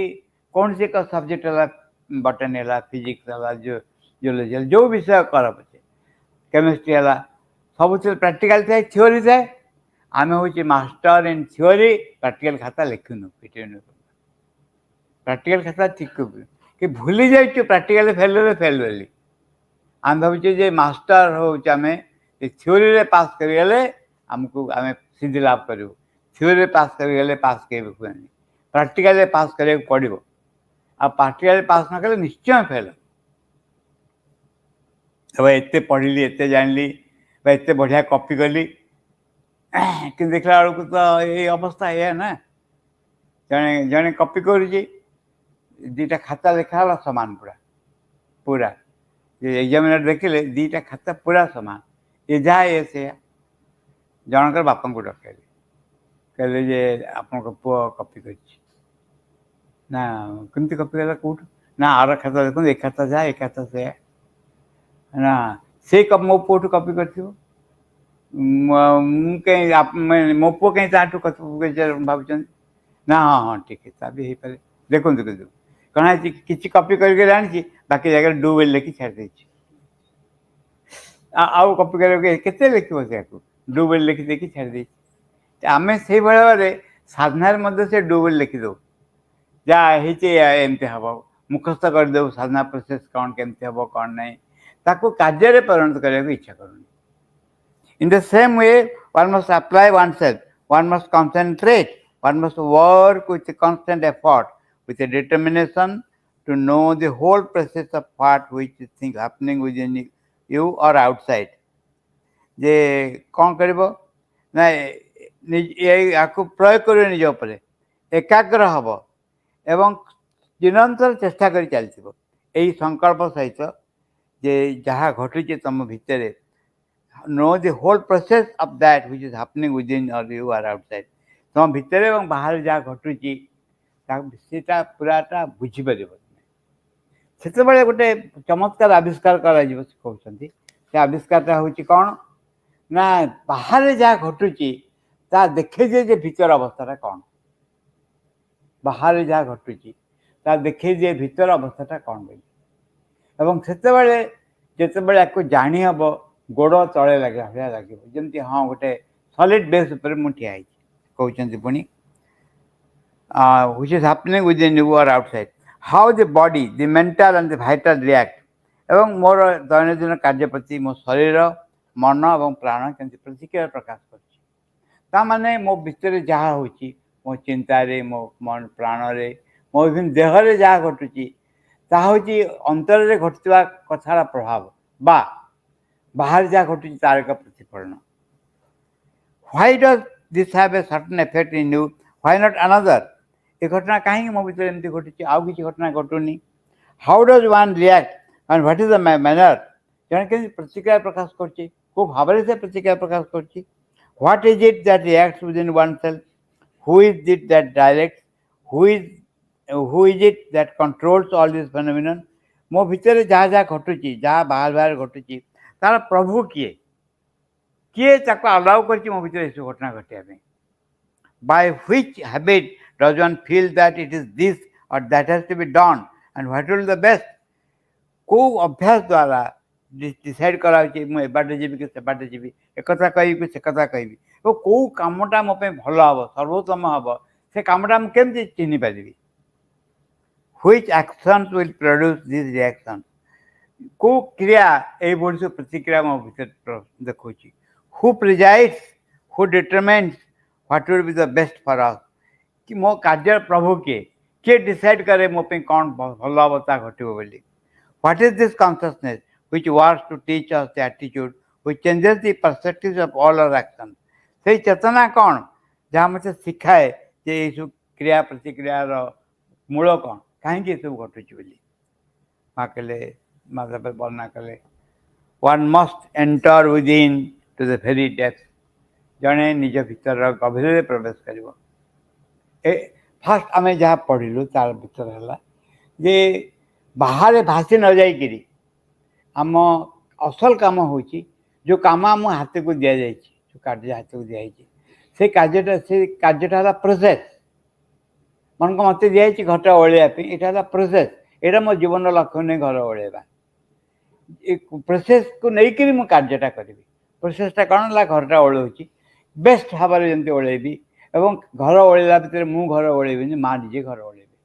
କୌଣସି ଏକ ସବଜେକ୍ଟ ହେଲା, ବଟନି ହେଲା, ଫିଜିକ୍ସ ହେଲା, ଜିଓଲୋଜି ହେଲା, ଯେଉଁ ବିଷୟ କର ପଛେ, କେମିଷ୍ଟ୍ରି ହେଲା, ସବୁଥିରେ ପ୍ରାକ୍ଟିକାଲ ଥାଏ, ଥିଓରି ଥାଏ। ଆମେ ହେଉଛି ମାଷ୍ଟର ଇନ୍ ଥିଓରି, ପ୍ରାକ୍ଟିକାଲ ଖାତା ଲେଖୁନୁ, ପିଟୁନୁ। ପ୍ରାକ୍ଟିକାଲ ଖାତା ଠିକ୍ କି ଭୁଲି ଯାଇଛୁ, ପ୍ରାକ୍ଟିକାଲ ଫେଲ୍ ବୋଲି। ଆମେ ଭାବୁଛୁ ଯେ ମାଷ୍ଟର ହେଉଛି ଆମେ, ଏ ଥିଓରିରେ ପାସ୍ କରିଗଲେ ଆମକୁ ଆମେ ସିଦ୍ଧି ଲାଭ କରିବୁ। ଥିଓରିରେ ପାସ୍ କରିଗଲେ ପାସ୍ କେବେ ହୁଏନି, ପ୍ରାକ୍ଟିକାଲରେ ପାସ୍ କରିବାକୁ ପଡ଼ିବ। ଆଉ ପ୍ରାକ୍ଟିକାଲରେ ପାସ୍ ନ କଲେ ନିଶ୍ଚୟ ଫେଲ୍। ଏବେ ଏତେ ପଢ଼ିଲି, ଏତେ ଜାଣିଲି, ବା ଏତେ ବଢ଼ିଆ କପି କଲି, କିନ୍ତୁ ଦେଖିଲା ବେଳକୁ ତ ଏଇ ଅବସ୍ଥା ଏଇଆ ନା। ଜଣେ ଜଣେ କପି କରୁଛି, ଦୁଇଟା ଖାତା ଲେଖା ହେଲା ସମାନ, ପୁରା ଏକ୍ଜାମିନର ଦେଖିଲେ ଦୁଇଟା ଖାତା ପୁରା ସମାନ, ଏ ଯାହା ଏ ସେୟା। ଜଣଙ୍କର ବାପାଙ୍କୁ ଡକେଇଲେ, କହିଲେ ଯେ ଆପଣଙ୍କ ପୁଅ କପି କରିଛି। ନା କେମିତି କପି କଲା, କେଉଁଠୁ? ନା ଆର ଖାତା ଦେଖନ୍ତୁ, ଏ ଖାତା ଯାହା, ଏ ଖାତା ସେୟା। ନା ସେ ମୋ ପୁଅଠୁ କପି କରିଥିବ, ମୁଁ କାହିଁ, ମୋ ପୁଅ କାହିଁ ତାଠୁ ଭାବୁଛନ୍ତି? ନା ହଁ ହଁ ଠିକ୍, ତା ବି ହେଇପାରେ। ଦେଖନ୍ତୁ କିନ୍ତୁ କ'ଣ ହେଇଛି, କିଛି କପି କରିକି ଆଣିଛି, ବାକି ଜାଗାରେ ଡୁ ବୋଲି ଲେଖି ଛାଡ଼ି ଦେଇଛି। ଆଉ କପି କରିବାକୁ କେତେ ଲେଖିବ, ସେୟାକୁ ଡୁ ବୋଲି ଲେଖି ଦେଇକି ଛାଡ଼ି ଦେଇଛି। ଆମେ ସେଇଭଳି ଭାବରେ ସାଧନାରେ ମଧ୍ୟ ସେ ଡୁ ବୋଲି ଲେଖିଦେଉ, ଯାହା ହେଇଛି ଏମିତି ହେବ, ମୁଖସ୍ଥ କରିଦେଉ ସାଧନା ପ୍ରୋସେସ୍ କ'ଣ କେମିତି ହେବ କ'ଣ ନାହିଁ, ତାକୁ କାର୍ଯ୍ୟରେ ପରିଣତ କରିବାକୁ ଇଚ୍ଛା କରୁନି। In the same we one must apply oneself, one must concentrate, one must work with a constant effort, with a determination to know the whole process of what which is thing happening within you or outside। ଯେ କ'ଣ କରିବ ନା, ୟାକୁ ପ୍ରୟୋଗ କରିବ ନିଜ ଉପରେ, ଏକାଗ୍ର ହେବ ଏବଂ ନିରନ୍ତର ଚେଷ୍ଟା କରି ଚାଲିଥିବ ଏଇ ସଂକଳ୍ପ ସହିତ ଯେ ଯାହା ଘଟୁଛି ତୁମ ଭିତରେ, know the whole process of that which is happening within or you are outside। ତୁମ ଭିତରେ ଏବଂ ବାହାରେ ଯାହା ଘଟୁଛି ସେଟା ପୁରାଟା ବୁଝିପାରିବ। ସେତେବେଳେ ଗୋଟେ ଚମତ୍କାର ଆବିଷ୍କାର କରାଯିବ, ସେ କହୁଛନ୍ତି। ସେ ଆବିଷ୍କାରଟା ହେଉଛି କ'ଣ ନା, ବାହାରେ ଯାହା ଘଟୁଛି ତାହା ଦେଖେଇଦିଏ ଯେ ଭିତର ଅବସ୍ଥାଟା କ'ଣ। ବାହାରେ ଯାହା ଘଟୁଛି ତାହା ଦେଖେଇଦିଏ ଭିତର ଅବସ୍ଥାଟା କ'ଣ ବୋଲି। ଏବଂ ସେତେବେଳେ ଯେତେବେଳେ ୟାକୁ ଜାଣି ହେବ, ଗୋଡ଼ ତଳେ ଲାଗିଲା ଭଳିଆ ଲାଗିବ, ଯେମିତି ହଁ ଗୋଟେ ସଲିଡ୍ ବେସ୍ ଉପରେ ମୁଁ ଠିଆ ହେଇଛି। କହୁଛନ୍ତି ପୁଣି which is happening within you or outside, how the body, the mental and the vital react। ଏବଂ ମୋର ଦୈନନ୍ଦିନ କାର୍ଯ୍ୟ ପ୍ରତି ମୋ ଶରୀର, ମନ ଏବଂ ପ୍ରାଣ କେମିତି ପ୍ରତିକ୍ରିୟା ପ୍ରକାଶ କରୁଛି। ତାମାନେ ମୋ ଭିତରେ ଯାହା ହେଉଛି, ମୋ ଚିନ୍ତାରେ, ମୋ ପ୍ରାଣରେ, ମୋ ବିଭିନ୍ନ ଦେହରେ ଯାହା ଘଟୁଛି ତାହା ହେଉଛି ଅନ୍ତରରେ ଘଟୁଥିବା କଥାର ପ୍ରଭାବ, ବା ବାହାରେ ଯାହା ଘଟୁଛି ତାର ଏକ ପ୍ରତିଫଳନ। Why does this have a certain effect in you? Why not another? ଏ ଘଟଣା କାହିଁକି ମୋ ଭିତରେ ଏମିତି ଘଟୁଛି, ଆଉ କିଛି ଘଟଣା ଘଟୁନି। How does one react and what is the manner, ଜଣେ କେମିତି ପ୍ରତିକ୍ରିୟା ପ୍ରକାଶ କରୁଛି, କେଉଁ ଭାବରେ ସେ ପ୍ରତିକ୍ରିୟା ପ୍ରକାଶ କରୁଛି। What is it that reacts within oneself, who is it that directs, who is it that controls all this phenomenon. ମୋ ଭିତରେ ଯାହା ଯାହା ଘଟୁଛି, ଯାହା ବାହାର ବାହାରେ ଘଟୁଛି, ତାର ପ୍ରଭୁ କିଏ, କିଏ ତାକୁ ଆଲାଉ କରିଛି ମୋ ଭିତରେ ଏସବୁ ଘଟଣା ଘଟିବା ପାଇଁ। By which habit does one feel that it is this or that has to be done and what will be the best? କେଉଁ ଅଭ୍ୟାସ ଦ୍ୱାରା ଡିସାଇଡ଼୍ କରାହେଉଛି ମୁଁ ଏ ବାଟେ ଯିବି କି ସେ ବାଟେ ଯିବି, ଏକଥା କହିବି କି ସେ କଥା କହିବି, ଏବଂ କେଉଁ କାମଟା ମୋ ପାଇଁ ଭଲ ହେବ, ସର୍ବୋତ୍ତମ ହେବ, ସେ କାମଟା ମୁଁ କେମିତି ଚିହ୍ନି ପାରିବି। Which actions will produce this reaction? କେଉଁ କ୍ରିୟା ଏଇଭଳି ସବୁ ପ୍ରତିକ୍ରିୟା ମୋ ଭିତରେ ଦେଖାଉଛି। Who presides, who determines what will be the best for us? କି ମୋ କାର୍ଯ୍ୟର ପ୍ରଭୁ କିଏ, କିଏ ଡିସାଇଡ଼୍ କରେ ମୋ ପାଇଁ କ'ଣ ଭଲ ହେବ, ତା ଘଟିବ ବୋଲି। What is this consciousness which works to teach us the attitude which changes the perspectives of all our actions? ସେଇ ଚେତନା କ'ଣ ଯାହା ମୋତେ ଶିଖାଏ ଯେ ଏଇସବୁ କ୍ରିୟା ପ୍ରତିକ୍ରିୟାର ମୂଳ କ'ଣ, କାହିଁକି ଏସବୁ ଘଟୁଛି ବୋଲି। ମା କହିଲେ, ମା ତାପରେ ବର୍ଣ୍ଣନା କଲେ, one must enter within to the very depth, ଜଣେ ନିଜ ଭିତରର ଗଭୀରରେ ପ୍ରବେଶ କରିବ। ଏ ଫାଷ୍ଟ ଆମେ ଯାହା ପଢ଼ିଲୁ ତାର ଭିତରେ ହେଲା ଯେ ବାହାରେ ଭାସି ନ ଯାଇକିରି ଆମ ଅସଲ କାମ ହେଉଛି ଯେଉଁ କାମ ଆମ ହାତକୁ ଦିଆଯାଇଛି, ଯେଉଁ କାର୍ଯ୍ୟ ହାତକୁ ଦିଆଯାଇଛି, ସେ କାର୍ଯ୍ୟଟା ହେଲା ପ୍ରୋସେସ୍। ମନେକ ମୋତେ ଦିଆଯାଇଛି ଘରଟା ଓଳେଇବା ପାଇଁ, ଏଇଟା ହେଲା ପ୍ରୋସେସ୍। ଏଇଟା ମୋ ଜୀବନର ଲକ୍ଷ୍ୟ ନେଇ ଘର ଓଳେଇବା, ଏ ପ୍ରୋସେସ୍କୁ ନେଇକରି ମୁଁ କାର୍ଯ୍ୟଟା କରିବି। ପ୍ରୋସେସ୍ଟା କ'ଣ ହେଲା, ଘରଟା ଓଳଉଛି, ବେଷ୍ଟ ଭାବରେ ଯେମିତି ଓଳେଇବି, ଏବଂ ଘର ଓଳେଇଲା ଭିତରେ ମୁଁ ଘର ଓଳେଇବିନି, ମା ନିଜେ ଘର ଓଳେଇବେ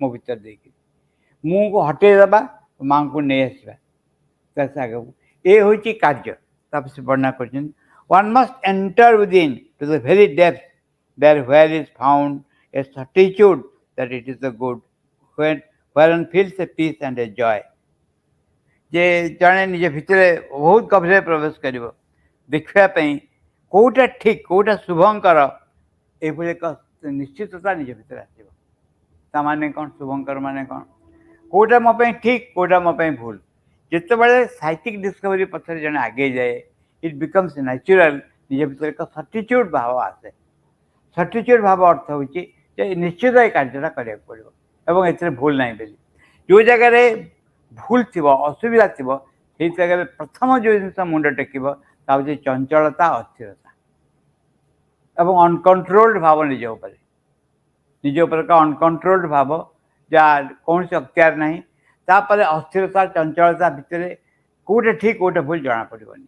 ମୋ ଭିତରେ ଦେଇକି। ମୁଁକୁ ହଟେଇ ଦେବା, ମାଙ୍କୁ ନେଇ ଆସିବା ତା ଆଗକୁ, ଏ ହେଉଛି କାର୍ଯ୍ୟ। ତାପରେ ସେ ବର୍ଣ୍ଣନା କରିଛନ୍ତି, one must enter within to the very depth there where is found a certitude that it is the good, where one feels a peace and a joy। ଯେ ଜଣେ ନିଜ ଭିତରେ ବହୁତ ଗଭୀରରେ ପ୍ରବେଶ କରିବ ଦେଖିବା ପାଇଁ କେଉଁଟା ଠିକ୍, କେଉଁଟା ଶୁଭଙ୍କର, ଏଭଳି ଏକ ନିଶ୍ଚିତତା ନିଜ ଭିତରେ ଆସିବ। ତାମାନେ କ'ଣ, ଶୁଭଙ୍କର ମାନେ କ'ଣ, କେଉଁଟା ମୋ ପାଇଁ ଠିକ୍, କେଉଁଟା ମୋ ପାଇଁ ଭୁଲ। ଯେତେବେଳେ ସାଇଣ୍ଟିଫିକ୍ ଡିସ୍କଭରି ପଛରେ ଜଣେ ଆଗେଇ ଯାଏ, ଇଟ୍ ବିକମ୍ସ ନ୍ୟାଚୁରାଲ୍, ନିଜ ଭିତରେ ଏକ ସର୍ଟିଚ୍ୟୁଡ୍ ଭାବ ଆସେ। ସର୍ଟିଚ୍ୟୁଡ୍ ଭାବ ଅର୍ଥ ହେଉଛି ଯେ ନିଶ୍ଚିତ ଏ କାର୍ଯ୍ୟଟା କରିବାକୁ ପଡ଼ିବ ଏବଂ ଏଥିରେ ଭୁଲ ନାହିଁ ବୋଲି। ଯେଉଁ ଜାଗାରେ ଭୁଲ ଥିବ, ଅସୁବିଧା ଥିବ, ସେଇ ଜାଗାରେ ପ୍ରଥମ ଯେଉଁ ଜିନିଷ ମୁଣ୍ଡ ଟେକିବ ତା ହେଉଛି ଚଞ୍ଚଳତା, ଅସ୍ଥିରତା ଏବଂ ଅନକଣ୍ଟ୍ରୋଲ୍ଡ ଭାବ ନିଜ ଉପରେ ଏକ ଅନକଣ୍ଟ୍ରୋଲ୍ଡ ଭାବ, ଯାହା କୌଣସି ଅକ୍ତିଆର ନାହିଁ। ତାପରେ ଅସ୍ଥିରତା, ଚଞ୍ଚଳତା ଭିତରେ କେଉଁଟା ଠିକ୍ କେଉଁଟା ଭୁଲ ଜଣାପଡ଼ିବନି।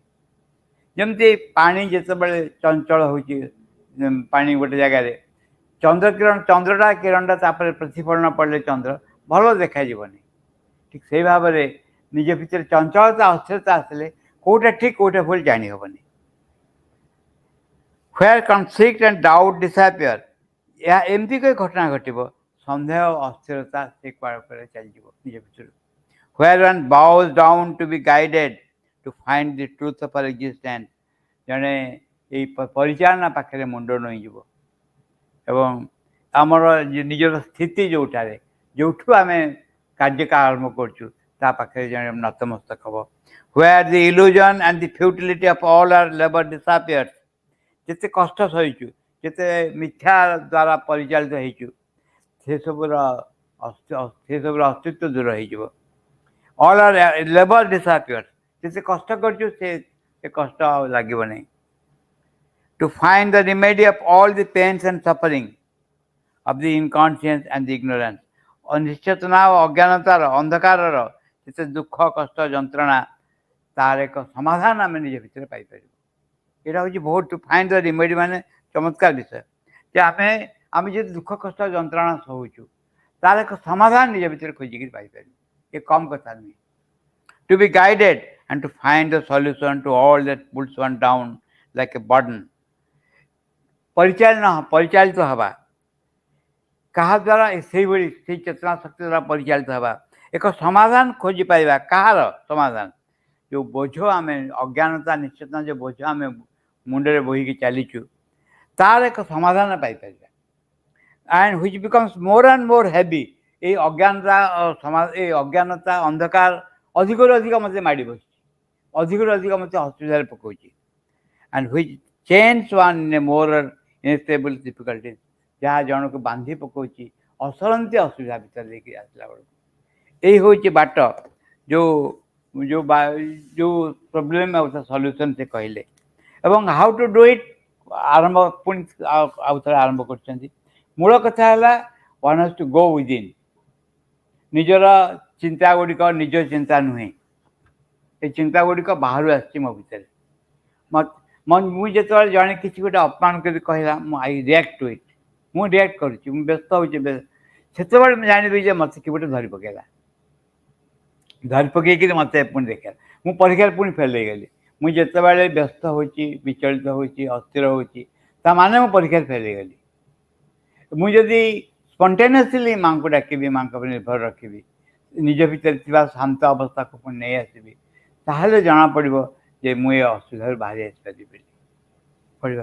ଯେମିତି ପାଣି ଯେତେବେଳେ ଚଞ୍ଚଳ ହେଉଛି, ପାଣି ଗୋଟେ ଜାଗାରେ, ଚନ୍ଦ୍ରଟା କିରଣଟା ତାପରେ ପ୍ରତିଫଳନ ପଡ଼ିଲେ ଚନ୍ଦ୍ର ଭଲ ଦେଖାଯିବନି। ଠିକ୍ ସେଇ ଭାବରେ ନିଜ ଭିତରେ ଚଞ୍ଚଳତା, ଅସ୍ଥିରତା ଆସିଲେ କେଉଁଟା ଠିକ୍ କେଉଁଟା ଭୁଲ ଜାଣି ହେବନି। where conflict and doubt disappear, ଏହା ଏମିତି କି ଘଟଣା ଘଟିବ, ସନ୍ଦେହ, ଅସ୍ଥିରତା ସେ କୁଆଡ଼େ ଚାଲିଯିବ ନିଜ ଭିତରୁ। where one bows down to be guided to find the truth of our existence, ଜଣେ ଏଇ ପରିଚାଳନା ପାଖରେ ମୁଣ୍ଡ ନଇଁଯିବ ଏବଂ ଆମର ନିଜର ସ୍ଥିତି ଯେଉଁଠୁ ଆମେ କାର୍ଯ୍ୟ ଆରମ୍ଭ କରୁଛୁ ତା ପାଖରେ ଜଣେ ନତମସ୍ତକ ହେବ। where the illusion and the futility of all our labor disappears, ଯେତେ କଷ୍ଟ ସହିଛୁ, ଯେତେ ମିଥ୍ୟା ଦ୍ୱାରା ପରିଚାଳିତ ହେଇଛୁ, ସେସବୁର ଅସ୍ତିତ୍ୱ ଦୂର ହେଇଯିବ। all our labor disappears, ଯେତେ କଷ୍ଟ କରୁଛୁ ସେ କଷ୍ଟ ଆଉ ଲାଗିବ ନାହିଁ। to find the remedy of all the pains and suffering of the inconscience and the ignorance, ଅନିଶ୍ଚେତନା ଓ ଅଜ୍ଞାନତାର, ଅନ୍ଧକାରର ଯେତେ ଦୁଃଖ, କଷ୍ଟ, ଯନ୍ତ୍ରଣା, ତାର ଏକ ସମାଧାନ ଆମେ ନିଜ ଭିତରେ ପାଇପାରିବୁ। ଏଇଟା ହେଉଛି ବହୁତ, ଟୁ ଫାଇଣ୍ଡ ଦ ରିମେଡି ମାନେ ଚମତ୍କାର ବିଷୟ ଯେ ଆମେ ଯଦି ଦୁଃଖ, କଷ୍ଟ, ଯନ୍ତ୍ରଣା ସହୁଛୁ ତାର ଏକ ସମାଧାନ ନିଜ ଭିତରେ ଖୋଜିକି ପାଇପାରିବୁ। ଏ କମ୍ କଥା ନୁହେଁ। To be guided and to find the solution to all that puts one down like a burden, ପରିଚାଳିତ ହେବା କାହା ଦ୍ୱାରା, ସେଇଭଳି ସେଇ ଚେତନା ଶକ୍ତି ଦ୍ୱାରା ପରିଚାଳିତ ହେବା, ଏକ ସମାଧାନ ଖୋଜିପାରିବା। କାହାର ସମାଧାନ? ଯେଉଁ ବୋଝ ଆମେ, ଅଜ୍ଞାନତା, ନିଶ୍ଚେତନା ଯେଉଁ ବୋଝ ଆମେ ମୁଣ୍ଡରେ ବୋହିକି ଚାଲିଛୁ ତାର ଏକ ସମାଧାନ ପାଇପାରିବା। and which becomes more and more heavy. এই অজ্ঞানতা সমাজ এই অজ্ঞানতা ଅନ୍ଧକାର ଅଧିକରୁ ଅଧିକ ମୋତେ ମାଡ଼ି ବସୁଛି, ଅଧିକରୁ ଅଧିକ ମୋତେ ଅସୁବିଧାରେ ପକାଉଛି, and which chains one in a more inestable difficulties, ଯାହା ଜଣକୁ ବାନ୍ଧି ପକାଉଛି ଅସରନ୍ତି ଅସୁବିଧା ଭିତରେ ଦେଇକି ଆସିଲା ବେଳକୁ। ଏଇ ହେଉଛି ବାଟ, ଯେଉଁ ଯେଉଁ ଯେଉଁ ପ୍ରୋବ୍ଲେମ୍ ଆଉ ତା ସଲ୍ୟୁସନ୍ ସେ କହିଲେ, ଏବଂ ହାଉ ଟୁ ଡୁ ଇଟ୍ ଆରମ୍ଭ ପୁଣି ଆଉ ଥରେ ଆରମ୍ଭ କରିଛନ୍ତି। ମୂଳ କଥା ହେଲା one has to go within. ନିଜର ଚିନ୍ତା ଗୁଡ଼ିକ ନିଜ ଚିନ୍ତା ନୁହେଁ, ଏ ଚିନ୍ତା ଗୁଡ଼ିକ ବାହାରୁ ଆସିଛି ମୋ ଭିତରେ। ମୁଁ ଯେତେବେଳେ ଜଣେ କିଛି ଗୋଟେ ଅପମାନ କରି କହିଲା, ମୁଁ ଆଇ ରିଆକ୍ଟ ଟୁ ଇଟ୍, ମୁଁ ରିଆକ୍ଟ କରୁଛି, ମୁଁ ବ୍ୟସ୍ତ ହେଉଛି, ସେତେବେଳେ ମୁଁ ଜାଣିବି ଯେ ମୋତେ କିଏ ଗୋଟେ ଧରି ପକାଇଲା, ଧରି ପକାଇକିରି ମୋତେ ପୁଣି ଦେଖାଇଲା, ମୁଁ ପରୀକ୍ଷାରେ ପୁଣି ଫେଲ୍ ହେଇଗଲି। ମୁଁ ଯେତେବେଳେ ବ୍ୟସ୍ତ ହେଉଛି, ବିଚଳିତ ହେଉଛି, ଅସ୍ଥିର ହେଉଛି, ତା ମାନେ ମୁଁ ପରୀକ୍ଷାରେ ଫେଲ୍ ହେଇଗଲି। ମୁଁ ଯଦି ସ୍ପଣ୍ଟେନିୟସଲି ମାଆଙ୍କୁ ଡାକିବି, ମାଆଙ୍କ ଉପରେ ନିର୍ଭର ରଖିବି, ନିଜ ଭିତରେ ଥିବା ଶାନ୍ତ ଅବସ୍ଥାକୁ ପୁଣି ନେଇ ଆସିବି, ତାହେଲେ ଜଣାପଡ଼ିବ ଯେ ମୁଁ ଏ ଅସୁବିଧାରୁ ବାହାରି ଆସିପାରିବି ବୋଲି। ପଡ଼ିବ।